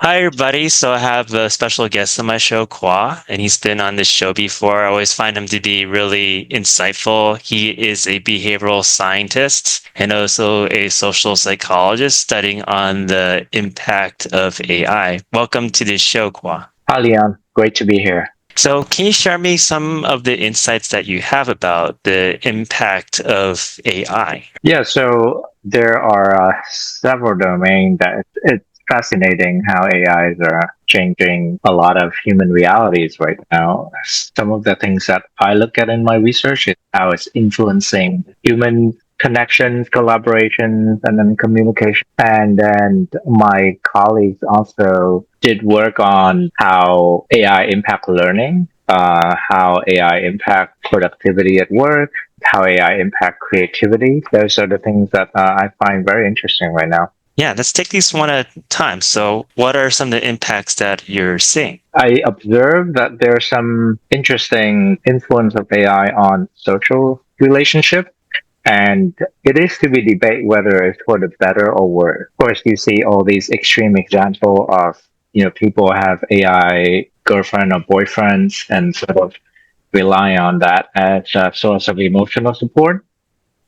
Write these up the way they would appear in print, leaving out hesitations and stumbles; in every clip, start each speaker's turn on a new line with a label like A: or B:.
A: Hi, everybody. So I have a special guest on my show, Khoa, and he's been on this show before. I always find him to be really insightful. He is a behavioral scientist and also a social psychologist studying on the impact of AI. Welcome to this show, Khoa.
B: Hi, Leon. Great to be here.
A: So can you share me some of the insights that you have about the impact of AI?
B: Yeah, so there are several domains that it's fascinating how AIs are changing a lot of human realities right now. Some of the things that I look at in my research is how it's influencing human connections, collaborations, and then communication. And then my colleagues also did work on how AI impact learning, how AI impact productivity at work, how AI impact creativity. Those are the things that I find very interesting right now.
A: Yeah, let's take these one at a time. So what are some of the impacts that you're seeing?
B: I observe that there's some interesting influence of AI on social relationship, and it is to be debated whether it's for the better or worse. Of course, you see all these extreme example of people have AI girlfriend or boyfriends and sort of rely on that as a source of emotional support.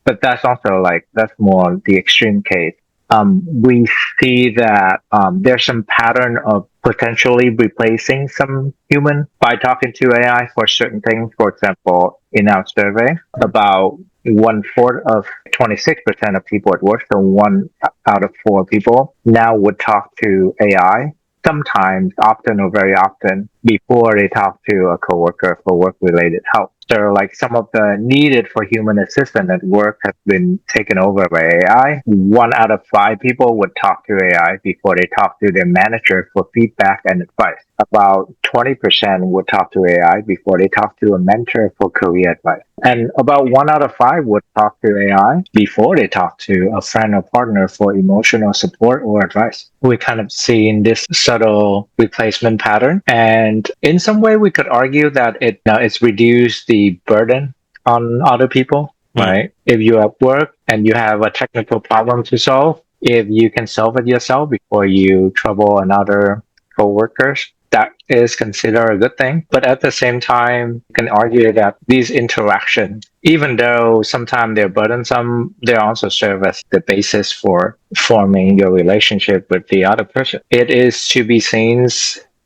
B: But that's also like that's more the extreme case. We see that there's some pattern of potentially replacing some human by talking to AI for certain things. For example, in our survey, about one fourth of 26% of people at work, so one out of four people now would talk to AI sometimes, often or very often, before they talk to a coworker for work related help. So like some of the needed for human assistant at work has been taken over by AI. One out of five people would talk to AI before they talk to their manager for feedback and advice. About 20% would talk to AI before they talk to a mentor for career advice. And about one out of five would talk to AI before they talk to a friend or partner for emotional support or advice. We kind of see in this subtle replacement pattern. And in some way, we could argue that it's reduced the burden on other people,
A: Hmm.
B: right? If you have work and you have a technical problem to solve, if you can solve it yourself before you trouble another coworkers, that is considered a good thing. But at the same time, you can argue that these interactions, even though sometimes they're burdensome, they also serve as the basis for forming your relationship with the other person. It is to be seen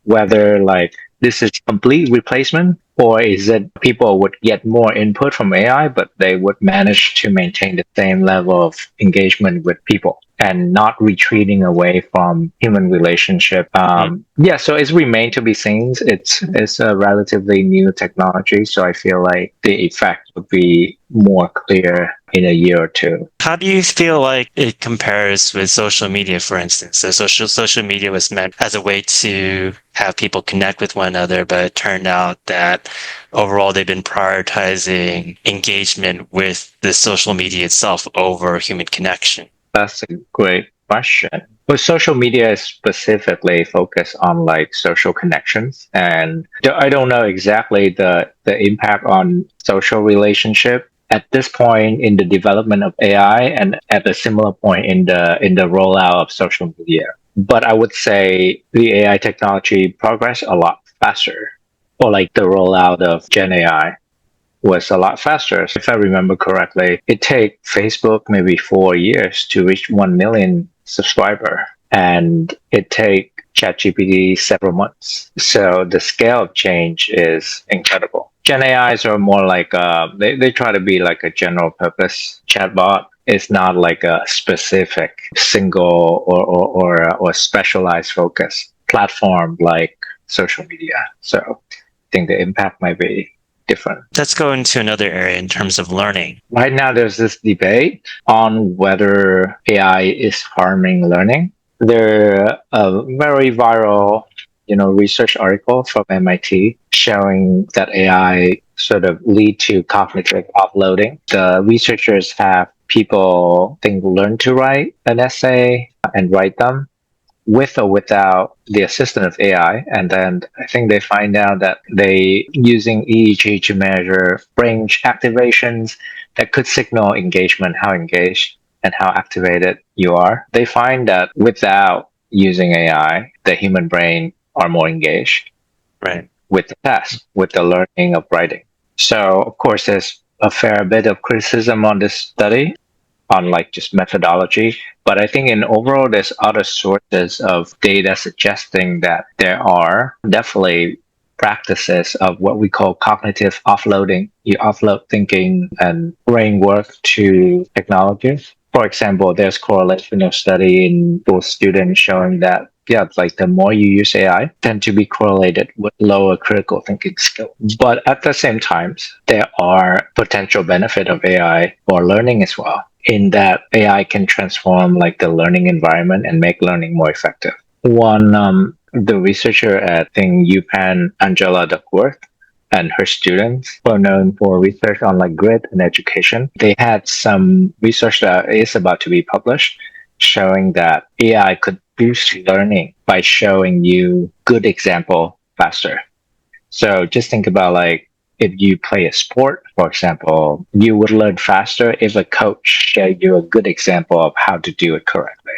B: whether like this is complete replacement or is it people would get more input from AI, but they would manage to maintain the same level of engagement with people and not retreating away from human relationship. Yeah, so it's remained to be seen. It's a relatively new technology, so I feel like the effect would be more clear in a year or two.
A: How do you feel like it compares with social media, for instance? So social media was meant as a way to have people connect with one another, but it turned out that overall they've been prioritizing engagement with the social media itself over human connection.
B: That's a great question. But social media is specifically focused on like social connections, and I don't know exactly the impact on social relationship at this point in the development of AI, and at a similar point in the rollout of social media. But I would say the AI technology progressed a lot faster, or like the rollout of Gen AI was a lot faster. If I remember correctly, it take Facebook maybe 4 years to reach 1 million subscriber, and it take ChatGPT several months. So the scale of change is incredible. Gen AIs are more like they try to be like a general purpose chatbot. It's not like a specific single or specialized focus platform like social media. So I think the impact might be different.
A: Let's go into another area in terms of learning.
B: Right now, there's this debate on whether AI is harming learning. There a very viral, research article from MIT showing that AI sort of lead to cognitive offloading. The researchers have people think learn to write an essay and write them with or without the assistance of AI. And then I think they find out that they using EEG to measure brain activations that could signal engagement, how engaged and how activated you are. They find that without using AI, the human brain are more engaged
A: Right.
B: with the task, with the learning of writing. So, of course, there's a fair bit of criticism on this study, on like just methodology. But I think in overall, there's other sources of data suggesting that there are definitely practices of what we call cognitive offloading. You offload thinking and brain work to technologies. For example, there's correlation of study in those students showing that yeah, it's like the more you use AI, tend to be correlated with lower critical thinking skill. But at the same time, there are potential benefit of AI for learning as well, in that AI can transform like the learning environment and make learning more effective. One, the researcher at I think UPenn, Angela Duckworth, and her students were known for research on like grit and education. They had some research that is about to be published showing that AI could boost learning by showing you good example faster. So just think about like if you play a sport, for example, you would learn faster if a coach showed you a good example of how to do it correctly.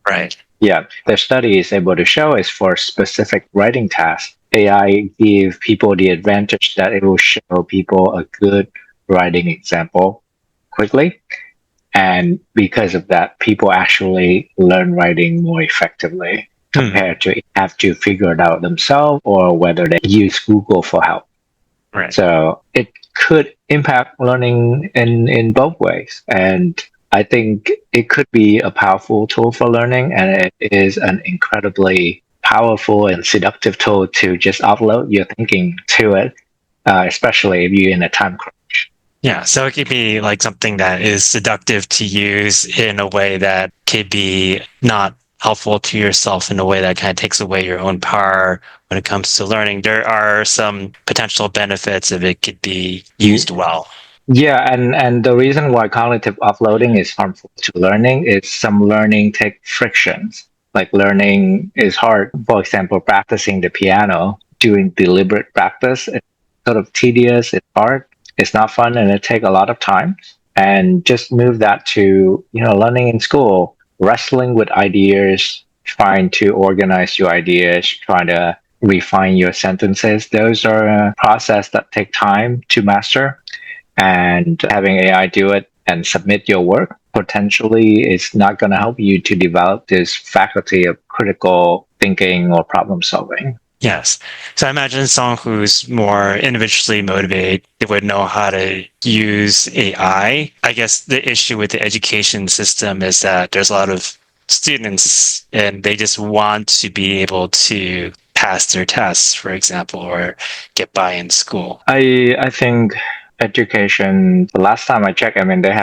A: Right.
B: Yeah, the study is able to show is for specific writing tasks. AI give people the advantage that it will show people a good writing example quickly. And because of that, people actually learn writing more effectively
A: Hmm.
B: compared to have to figure it out themselves or whether they use Google for help.
A: Right.
B: So it could impact learning in both ways. And I think it could be a powerful tool for learning, and it is an incredibly powerful and seductive tool to just upload your thinking to it, especially if you're in a time crunch.
A: Yeah, so it could be like something that is seductive to use in a way that could be not helpful to yourself in a way that kind of takes away your own power when it comes to learning. There are some potential benefits if it could be used well.
B: Yeah, and the reason why cognitive offloading is harmful to learning is some learning take frictions. Like learning is hard. For example, practicing the piano, doing deliberate practice, it's sort of tedious, it's hard, it's not fun, and it take a lot of time. And just move that to, learning in school, wrestling with ideas, trying to organize your ideas, trying to refine your sentences. Those are a process that take time to master, and having AI do it and submit your work potentially is not going to help you to develop this faculty of critical thinking or problem solving.
A: Yes. So I imagine someone who's more individually motivated, they would know how to use AI. I guess the issue with the education system is that there's a lot of students and they just want to be able to pass their tests, for example, or get by in school.
B: I think education. The last time I checked, I mean they're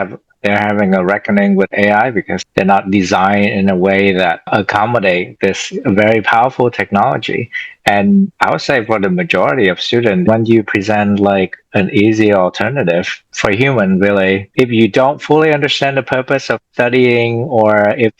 B: having a reckoning with AI because they're not designed in a way that accommodate this very powerful technology. And I would say for the majority of students, when you present like an easy alternative for human, really, if you don't fully understand the purpose of studying, or if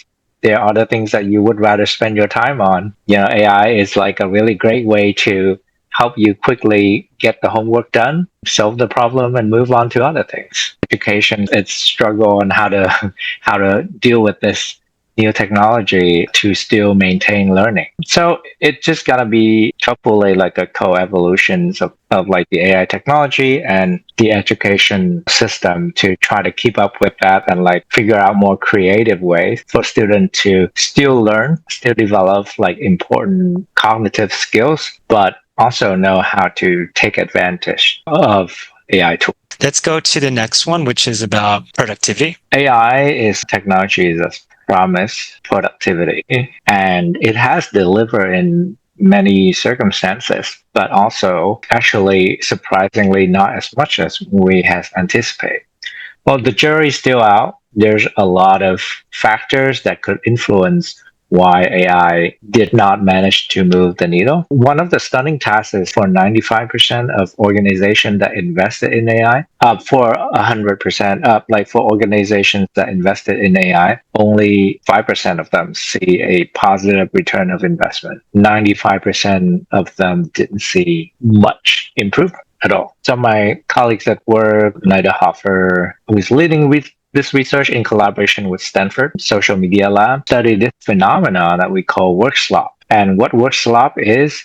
B: there are other things that you would rather spend your time on, AI is like a really great way to help you quickly get the homework done, solve the problem, and move on to other things. Education, it's struggle on how to how to deal with this new technology to still maintain learning. So it just gotta be hopefully like a co-evolution of like the AI technology and the education system to try to keep up with that and like figure out more creative ways for students to still learn, still develop like important cognitive skills, but also know how to take advantage of AI tools.
A: Let's go to the next one, which is about productivity.
B: AI is technology that promise productivity, and it has delivered in many circumstances, but also actually surprisingly not as much as we have anticipated. Well, the jury's still out. There's a lot of factors that could influence why AI did not manage to move the needle. One of the stunning tasks is for 95% of organizations that invested in AI, for 100%, like for organizations that invested in AI, only 5% of them see a positive return of investment. 95% of them didn't see much improvement at all. So my colleagues at work, Nida Hoffer, who is leading This research in collaboration with Stanford Social Media Lab studied this phenomenon that we call work slop. And what work slop is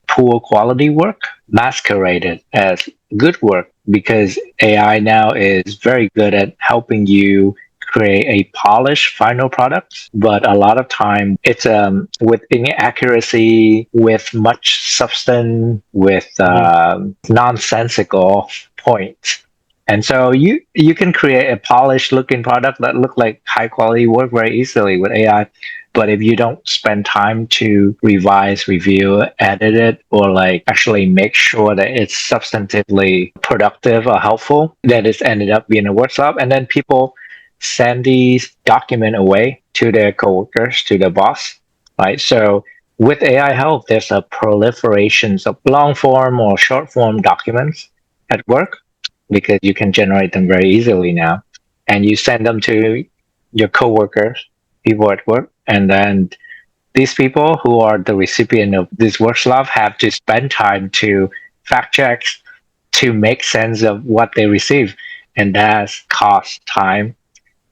B: poor quality work masqueraded as good work because AI now is very good at helping you create a polished final product, but a lot of time it's with inaccuracy, with much substance, with
A: Mhm.
B: nonsensical points. And so you can create a polished looking product that look like high quality work very easily with AI. But if you don't spend time to revise, review, edit it, or like actually make sure that it's substantively productive or helpful, then it's ended up being a workshop. And then people send these document away to their coworkers, to their boss, right? So with AI help, there's a proliferation of long form or short form documents at work because you can generate them very easily now. And you send them to your coworkers, people at work, and then these people who are the recipient of this workshop have to spend time to fact check, to make sense of what they receive. And that costs time,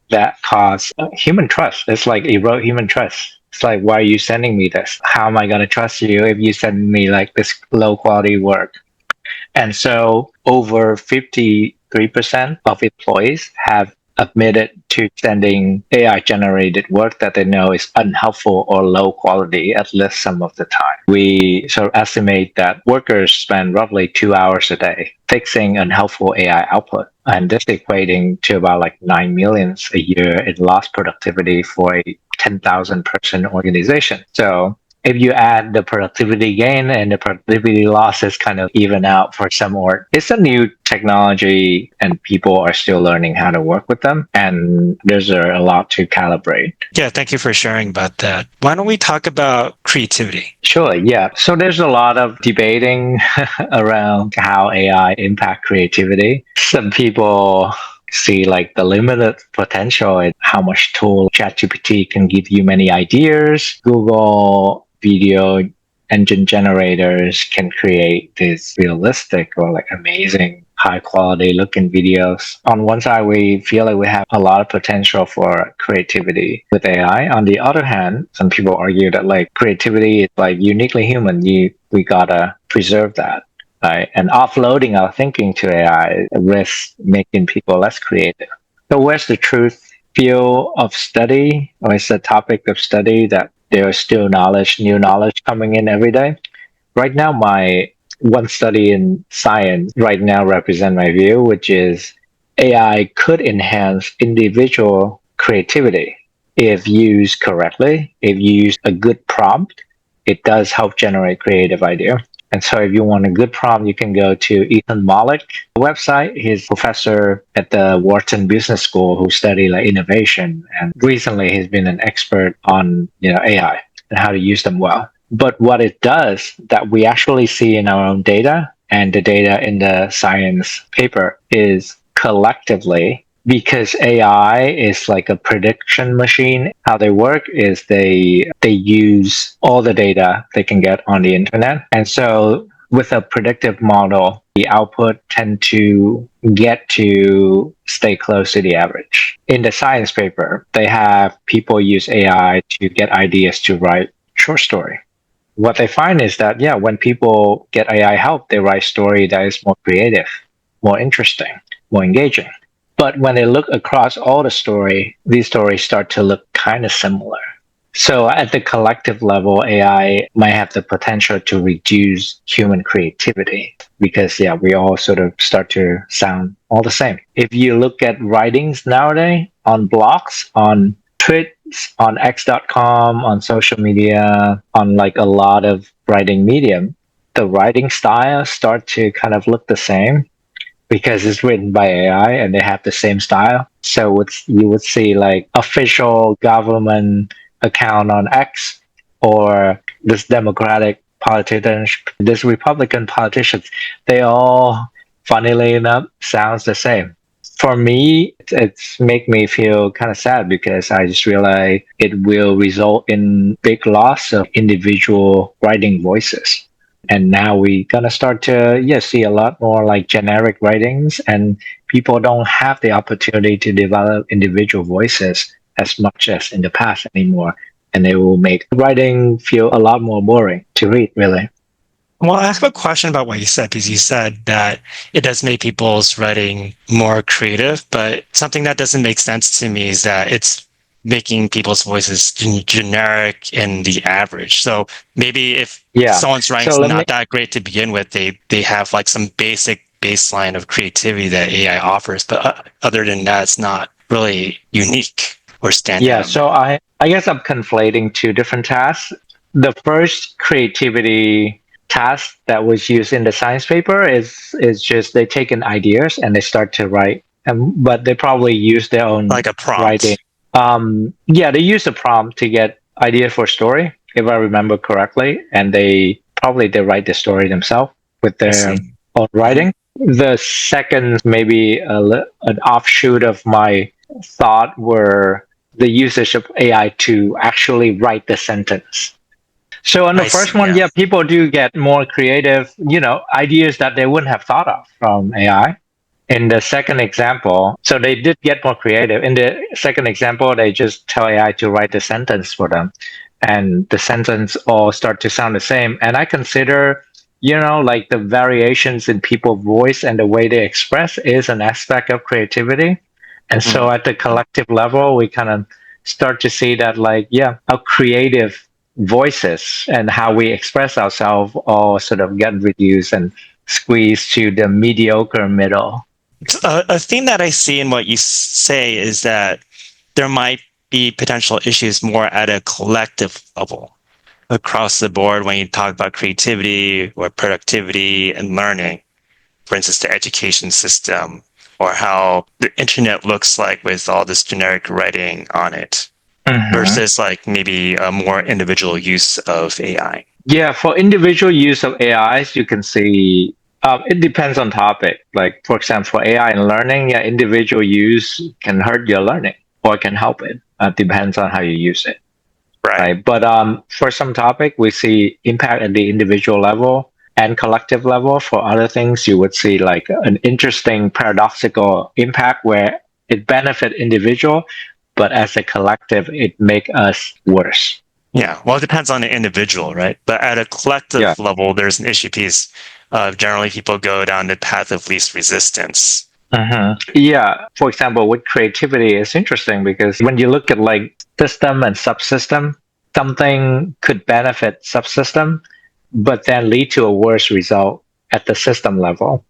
B: that costs human trust. It's like erode human trust. It's like, why are you sending me this? How am I going to trust you if you send me like this low quality work? And so over 53% of employees have admitted to sending AI generated work that they know is unhelpful or low quality at least some of the time. We sort of estimate that workers spend roughly 2 hours a day fixing unhelpful AI output. And this equating to about like 9 millions a year in lost productivity for a 10,000 person organization. So if you add the productivity gain and the productivity losses kind of even out for some org, it's a new technology and people are still learning how to work with them. And there's a lot to calibrate.
A: Yeah, thank you for sharing about that. Why don't we talk about creativity?
B: Sure, yeah. So there's a lot of debating around how AI impact creativity. Some people see like the limited potential and how much tool ChatGPT can give you many ideas. Google video engine generators can create these realistic or like amazing high quality looking videos. On one side, we feel like we have a lot of potential for creativity with AI. On the other hand, some people argue that like creativity is like uniquely human. We gotta preserve that. Right? And offloading our thinking to AI risks making people less creative. So where's the truth? Field of study, or is a topic of study that there is still knowledge, new knowledge coming in every day. Right now, my one study in science right now represent my view, which is AI could enhance individual creativity if used correctly. If you use a good prompt, it does help generate creative idea. And so if you want a good prompt, you can go to Ethan Mollick's website. He's a professor at the Wharton Business School who study like innovation. And recently he's been an expert on AI and how to use them well. But what it does that we actually see in our own data and the data in the science paper is collectively, because AI is like a prediction machine. How they work is they use all the data they can get on the internet. And so with a predictive model, the output tend to get to stay close to the average. In the science paper, they have people use AI to get ideas to write short story. What they find is that, yeah, when people get AI help, they write story that is more creative, more interesting, more engaging. But when they look across all the story, these stories start to look kind of similar. So at the collective level, AI might have the potential to reduce human creativity because, yeah, we all sort of start to sound all the same. If you look at writings nowadays on blogs, on tweets, on x.com, on social media, on like a lot of writing medium, the writing styles start to kind of look the same because it's written by AI and they have the same style. So you would see like official government account on X or this Democratic politicians, this Republican politicians, they all, funnily enough, sounds the same. For me, it's make me feel kind of sad because I just realize it will result in big loss of individual writing voices. And now we're gonna start to see a lot more like generic writings, and people don't have the opportunity to develop individual voices as much as in the past anymore. And it will make writing feel a lot more boring to read, really.
A: Well, I have a question about what you said, because you said that it does make people's writing more creative, but something that doesn't make sense to me is that it's making people's voices generic and the average. So maybe if
B: Yeah.
A: someone's
B: So
A: writing's
B: let me
A: not that great to begin with, they have like some basic baseline of creativity that AI offers, but other than that, it's not really unique or
B: Yeah,
A: standout.
B: so I guess I'm conflating two different tasks. The first creativity task that was used in the science paper is just they take in ideas and they start to write, but they probably use their own
A: Like a
B: writing.
A: prompt.
B: Yeah, they use a prompt to get idea for a story, if I remember correctly, and they write the story themselves with
A: I
B: their
A: see.
B: own
A: Mhm.
B: writing. The second, maybe an offshoot of my thought were the usage of AI to actually write the sentence. So on the
A: I see.
B: first one,
A: Yeah.
B: yeah, people do get more creative, ideas that they wouldn't have thought of from AI. In the second example, so they did get more creative. In the second example, they just tell AI to write the sentence for them, and the sentence all start to sound the same. And I consider, like the variations in people's voice and the way they express is an aspect of creativity. And so
A: Mhm.
B: at the collective level, we kind of start to see that, like, yeah, our creative voices and how we express ourselves all sort of get reduced and squeezed to the mediocre middle.
A: A theme that I see in what you say is that there might be potential issues more at a collective level across the board when you talk about creativity or productivity and learning. For instance, the education system or how the internet looks like with all this generic writing on it
B: Mhm.
A: versus like maybe a more individual use of AI.
B: Yeah, for individual use of AIs, you can see it depends on topic. Like, for example, for AI and learning, yeah, individual use can hurt your learning or can help it. Depends on how you use it,
A: Right.
B: right? But for some topic, we see impact at the individual level and collective level. For other things, you would see like an interesting paradoxical impact where it benefit individual, but as a collective, it make us worse.
A: Yeah. Well, it depends on the individual, right? But at a
B: Yeah.
A: collective level, there's an issue piece of generally people go down the path of least resistance.
B: Yeah. For example, with creativity, it's interesting because when you look at like system and subsystem, something could benefit subsystem, but then lead to a worse result at the system level.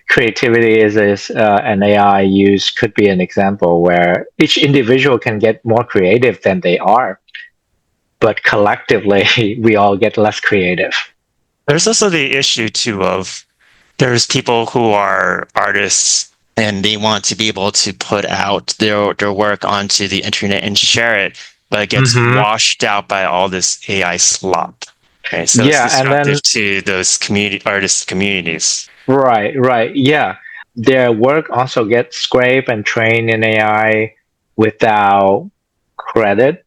B: Creativity is an AI use could be an example where each individual can get more creative than they are, but collectively we all get less creative.
A: There's also the issue too of there's people who are artists and they want to be able to put out their work onto the internet and share it, but it gets
B: Hmm.
A: washed out by all this AI slop. Okay, so it's
B: Yeah, and then
A: disruptive to those community artist communities.
B: right, yeah. Their work also gets scraped and trained in AI without credit,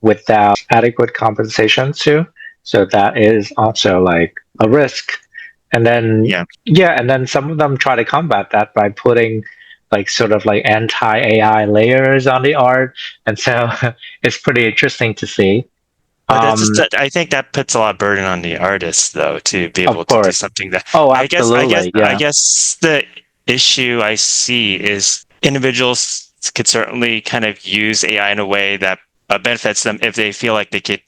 B: without adequate compensation too. So that is also like a risk. And then
A: Yeah.
B: yeah, and then some of them try to combat that by putting like sort of like anti-AI layers on the art. And so it's pretty interesting to see.
A: But that's just
B: Um,
A: that I think that puts a lot of burden on the artist though to be
B: of
A: able to do
B: course.
A: something that
B: Oh,
A: I guess
B: absolutely.
A: I
B: Yeah.
A: guess the issue I see is individuals could certainly kind of use AI in a way that benefits them if they feel like they could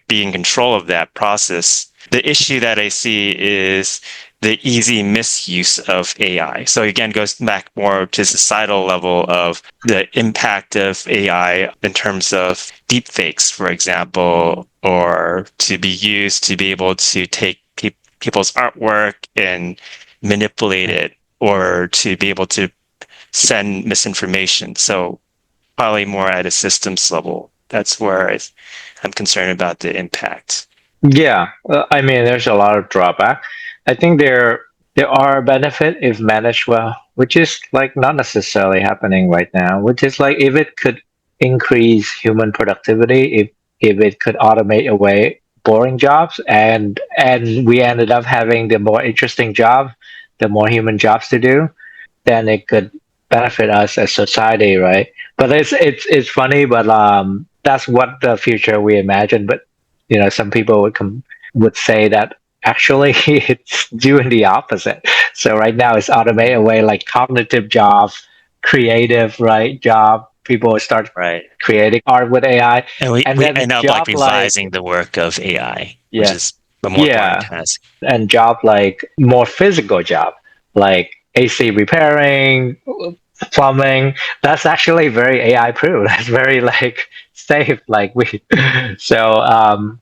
A: be in control of that process. The issue that I see is the easy misuse of AI. So again, goes back more to societal level of the impact of AI in terms of deepfakes, for example, or to be used to be able to take people's artwork and manipulate it, or to be able to send misinformation. So probably more at a systems level. That's where I'm concerned about the impact.
B: Yeah, I mean, there's a lot of drawback. I think there are benefit if managed well, which is like not necessarily happening right now. Which is like if it could increase human productivity, if it could automate away boring jobs, and we ended up having the more interesting job, the more human jobs to do, then it could benefit us as society, right? But it's funny, but that's what the future we imagine. But some people would say that actually it's doing the opposite. So right now it's automated away like cognitive jobs, creative right job. People start
A: Right.
B: creating art with AI,
A: And we,
B: and
A: we
B: then
A: end up like
B: job like
A: revising the work of AI, which
B: yeah,
A: is a more boring
B: yeah,
A: task.
B: and job like more physical job like AC repairing, plumbing. That's actually very AI proof. That's very like safe. Like we, so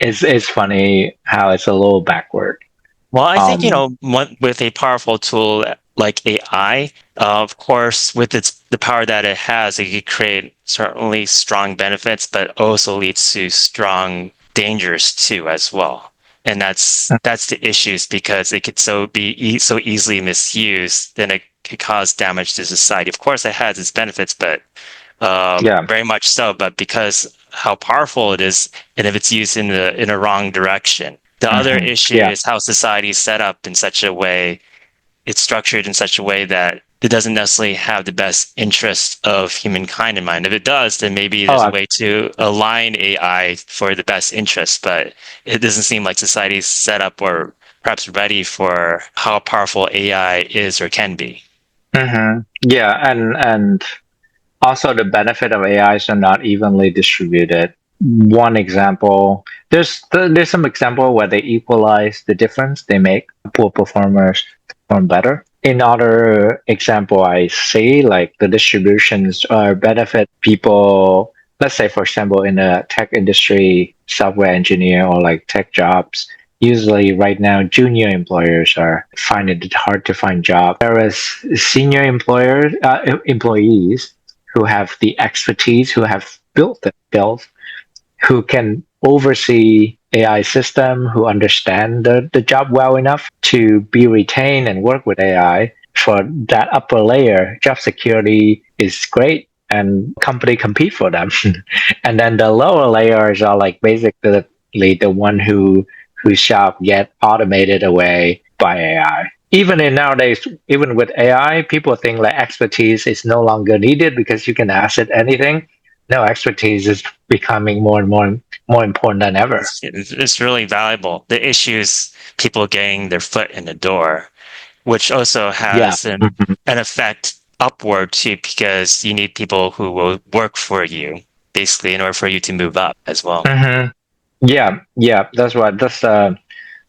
B: it's funny how it's a little backward.
A: Well, I think,
B: Um,
A: with a powerful tool like AI, of course, with the power that it has, it could create certainly strong benefits, but also leads to strong dangers too as well. And that's the issues because it could so easily misused, then it could cause damage to society. Of course, it has its benefits, but
B: yeah.
A: very much so. But because how powerful it is, and if it's used in a wrong direction, the other issue
B: Yeah.
A: is how society is set up in such a way, it's structured in such a way that it doesn't necessarily have the best interest of humankind in mind. If it does, then maybe
B: Oh,
A: there's a way to align AI for the best interest, but it doesn't seem like society's set up or perhaps ready for how powerful AI is or can be.
B: yeah, and also the benefit of AIs are not evenly distributed. One example, there's some example where they equalize the difference they make. Poor performers perform better. In other example, I see like the distributions benefit people. Let's say, for example, in the tech industry, software engineer or like tech jobs. Usually, right now, junior employers are finding it hard to find jobs, whereas senior employees who have the expertise, who have built the skills, who can oversee AI system, who understand the job well enough to be retained and work with AI. For that upper layer, job security is great and company compete for them. And then the lower layers are like basically the one whose job get automated away by AI. Even in nowadays, even with AI, people think like expertise is no longer needed because you can ask it anything. No, expertise is becoming more important than ever.
A: It's really valuable. The issue is people getting their foot in the door, which also
B: Yeah.
A: has
B: Mhm.
A: an effect upward too, because you need people who will work for you, basically, in order for you to move up as well.
B: Yeah, yeah, that's right. That's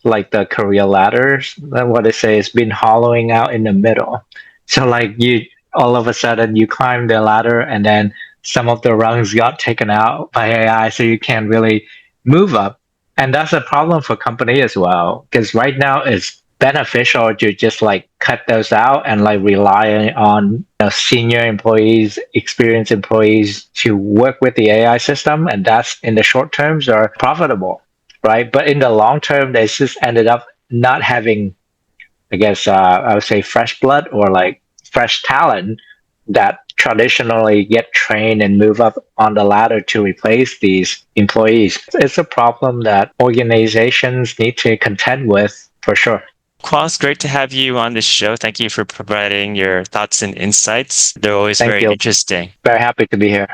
B: like the career ladders. What they say is been hollowing out in the middle. So like you all of a sudden you climb the ladder and then some of the rungs got taken out by AI, so you can't really move up. And that's a problem for company as well. Because right now it's beneficial to just like cut those out and like rely on senior employees, experienced employees to work with the AI system, and that's in the short terms are profitable, right? But in the long term, they just ended up not having, I guess, I would say, fresh blood or like fresh talent that traditionally get trained and move up on the ladder to replace these employees. It's a problem that organizations need to contend with for sure.
A: Khoa, it's great to have you on this show. Thank you for providing your thoughts and insights. They're always
B: Thank
A: very
B: you.
A: interesting.
B: Very happy to be here.